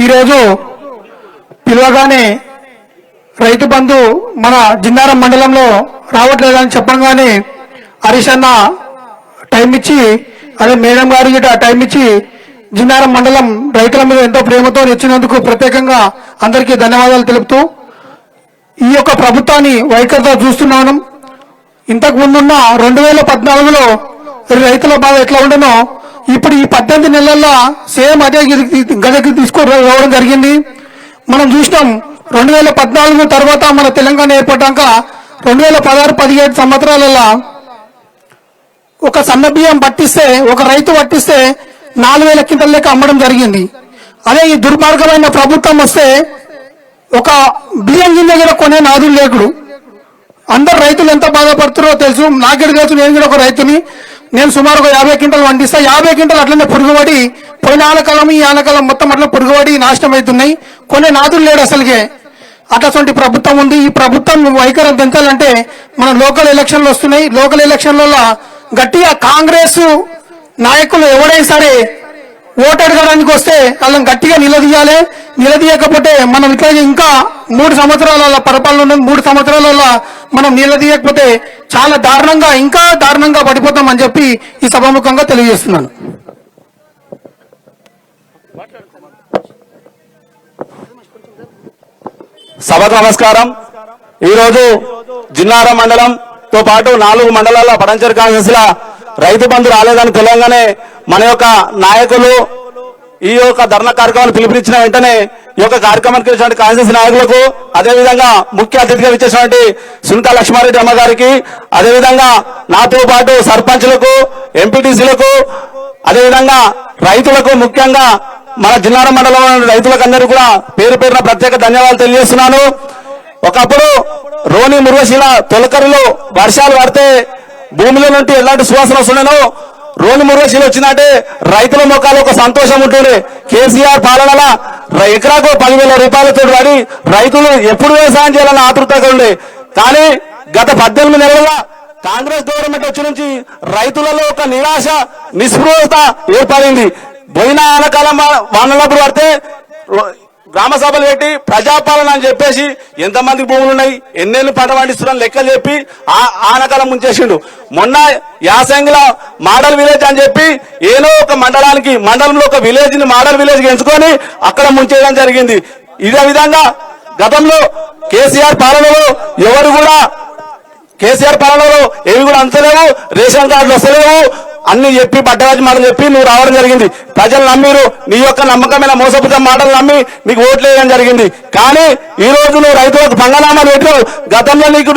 ఈరోజు పిలవగానే రైతు బంధు మన జిన్నారం మండలంలో రావట్లేదని చెప్పగానే హరీష్ అన్న టైం ఇచ్చి, అదే మేడం గారి గిట టైం ఇచ్చి జిన్నారం మండలం రైతుల మీద ఎంతో ప్రేమతో ఇచ్చినందుకు ప్రత్యేకంగా అందరికీ ధన్యవాదాలు తెలుపుతూ, ఈ యొక్క ప్రభుత్వాన్ని వైఖరితో చూస్తున్నాను. ఇంతకు ముందున్న 2014లో రైతుల బాధ ఎట్లా ఉండనో ఇప్పుడు ఈ 18 నెలల్లో సేమ్ అదే గదికి తీసుకురావడం జరిగింది. మనం చూసినాం 2014 తర్వాత మన తెలంగాణ ఏర్పడ్డాక 2016-17 సంవత్సరాలలో ఒక సన్న బియ్యం పట్టిస్తే, ఒక రైతు పట్టిస్తే 4000 క్వింటల్ లెక్క అమ్మడం జరిగింది. అదే ఈ దుర్మార్గమైన ప్రభుత్వం వస్తే ఒక బియ్యం గింజ కూడా కొనే నాదులు లేకుడు. అందరు రైతులు ఎంత బాధపడుతున్నారో తెలుసు, నాకెడు తెలుసు. నేను కూడా ఒక రైతుని. నేను సుమారు ఒక 50 క్వింటల్ పండిస్తా. 50 క్వింటల్ అట్లనే పురుగుబడి పోయిన ఆనకాలం ఈ ఆనకాలం మొత్తం అట్లా పురుగుబడి నాశనం అవుతున్నాయి. కొనే నాదులు లేడు అసలుకే. అట్లాంటి ప్రభుత్వం ఉంది. ఈ ప్రభుత్వం వైఖరి పెంచాలంటే మన లోకల్ ఎలక్షన్లు వస్తున్నాయి. లోకల్ ఎలక్షన్లలో గట్టిగా కాంగ్రెస్ నాయకులు ఎవరైనా సరే ఓటు అడగడానికి వస్తే వాళ్ళని గట్టిగా నిలదీయాలి. నిలదీయకపోతే మనం ఇట్లా ఇంకా 3 సంవత్సరాల పరిపాలన ఉన్న 3 సంవత్సరాలలో మనం నిలదీయకపోతే చాలా దారుణంగా, ఇంకా దారుణంగా పడిపోతామని చెప్పి ఈ సభాముఖంగా తెలియజేస్తున్నాను. సభకు నమస్కారం. ఈరోజు జిన్నారం మండలంతో పాటు 4 మండలాల పడంచేరు కాన్స్టిట్యూన్సీ రైతు బంధు రాలేదని తెలియగానే మన యొక్క నాయకులు ఈ యొక్క ధర్నా కార్యక్రమాన్ని పిలుపునిచ్చిన వెంటనే ఈ యొక్క కార్యక్రమానికి వచ్చినటువంటి కాన్స్టిట్యూన్సీ నాయకులకు, అదేవిధంగా ముఖ్య అతిథిగా ఇచ్చేసినటువంటి సునీతా లక్ష్మారెడ్డి అమ్మ గారికి, అదేవిధంగా నాతో పాటు సర్పంచ్లకు, ఎంపీటీసీలకు, అదేవిధంగా రైతులకు, ముఖ్యంగా మన జిన్నారం మండలం రైతులకు అందరూ కూడా పేరు పేరున ప్రత్యేక ధన్యవాదాలు తెలియజేస్తున్నాను. ఒకప్పుడు రోని మురుగశీల తొలకరిలో వర్షాలు పడితే భూమిలో నుండి ఎలాంటి సువాసన వస్తుండేనో రోని మురుగశీల వచ్చిందంటే రైతుల మొక్కలు ఒక సంతోషం ఉంటుంది. కేసీఆర్ పాలనలో ఎకరాకు 10,000 రూపాయలతో పడి రైతులు ఎప్పుడు వ్యవసాయం చేయాలని ఆతృతగా ఉండే. కానీ గత 18 నెలలుగా కాంగ్రెస్ గవర్నమెంట్ వచ్చి నుంచి రైతులలో ఒక నిరాశ, నిస్పృహత ఏర్పడింది. పోయిన ఆనకాలం వానలప్పుడు పడితే గ్రామ సభలు పెట్టి ప్రజాపాలన అని చెప్పేసి ఎంతమంది భూములు ఉన్నాయి, ఎన్నేళ్ళు పంట పండిస్తున్నారని లెక్కలు చెప్పి ఆనకాలం ముంచేసిండు. మొన్న యాసంగిలో మోడల్ విలేజ్ అని చెప్పి ఏదో ఒక మండలంలో ఒక విలేజ్ ని మోడల్ విలేజ్ ఎంచుకొని అక్కడ ముంచేయడం జరిగింది. ఇదే విధంగా గతంలో కేసీఆర్ పాలనలో ఏవి కూడా అంతలేవు, రేషన్ కార్డులు వస్తలేవు, అన్ని చెప్పి బట్టరాజు మాటలు చెప్పి నువ్వు రావడం జరిగింది. ప్రజలు నమ్మిరు, నీ యొక్క నమ్మకమైన మోసపుచ్చ మాటలు నమ్మి నీకు ఓట్లు వేయడం జరిగింది. కానీ ఈ రోజు నువ్వు రైతులకు పంగనామాలు పెట్టావు. గతంలో నీకు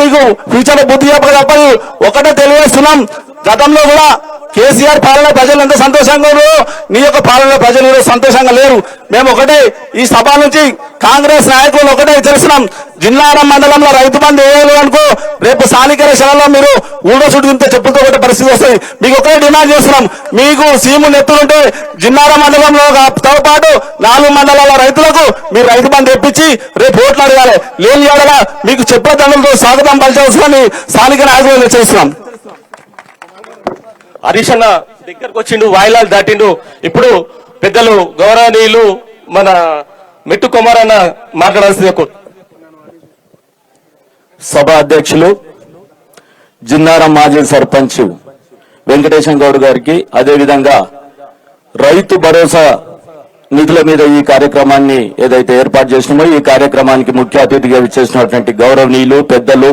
ఫ్యూచర్ బుద్ధి చెప్పక తప్పదు. ఒకటే తెలియజేస్తున్నాం, గతంలో కూడా కేసీఆర్ పాలన ప్రజలు ఎంత సంతోషంగా ఉన్నారో నీ యొక్క పాలన ప్రజలు సంతోషంగా లేరు. మేము ఒకటే ఈ సభ నుంచి కాంగ్రెస్ నాయకులు ఒకటే తెలుస్తున్నాం, జిన్నారం మండలంలో రైతు బంధు వేయాలి అనుకో రేపు స్థానిక ఎలక్షన్లలో మీరు ఊడో చుట్టుకుంటే చెప్పులతో ఒకటే పరిస్థితి వస్తుంది. మీకు ఒకటే డిమాండ్ చేస్తున్నాం, మీకు సీము నెత్తులుంటే జిన్నారం మండలంతో పాటు 4 మండలాల రైతులకు మీరు రైతు బంధు తెప్పించి రేపు ఓట్లు అడగాలి. లేని ఏడగా మీకు చెప్పే దండలతో స్వాగతం పలిచవలసిందని స్థానిక నాయకులు చేస్తున్నాం. హరీష్ అన్న దగ్గరకు వచ్చిండు, వాయిలాలు దాటిండు. ఇప్పుడు పెద్దలు గౌరవనీయులు మన మెట్టు కుమార్ అన్న మాట్లాడాల్సింది. సభ అధ్యక్షులు జిన్నారం మాజీ సర్పంచ్ వెంకటేశం గౌడ్ గారికి, అదేవిధంగా రైతు భరోసా నిధుల మీద ఈ కార్యక్రమాన్ని ఏదైతే ఏర్పాటు చేసినామో ఈ కార్యక్రమానికి ముఖ్య అతిథిగా విచ్చేసినటువంటి గౌరవనీయులు పెద్దలు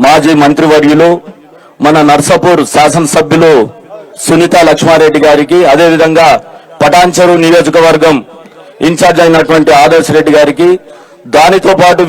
మాజీ మంత్రివర్యులు మన నర్సాపూర్ శాసనసభ్యులు సునీతా లక్ష్మారెడ్డి గారికి, అదేవిధంగా పటాన్చెరు నియోజకవర్గం ఇన్ఛార్జ్ అయినటువంటి ఆదర్శ్ రెడ్డి గారికి, దానితో పాటు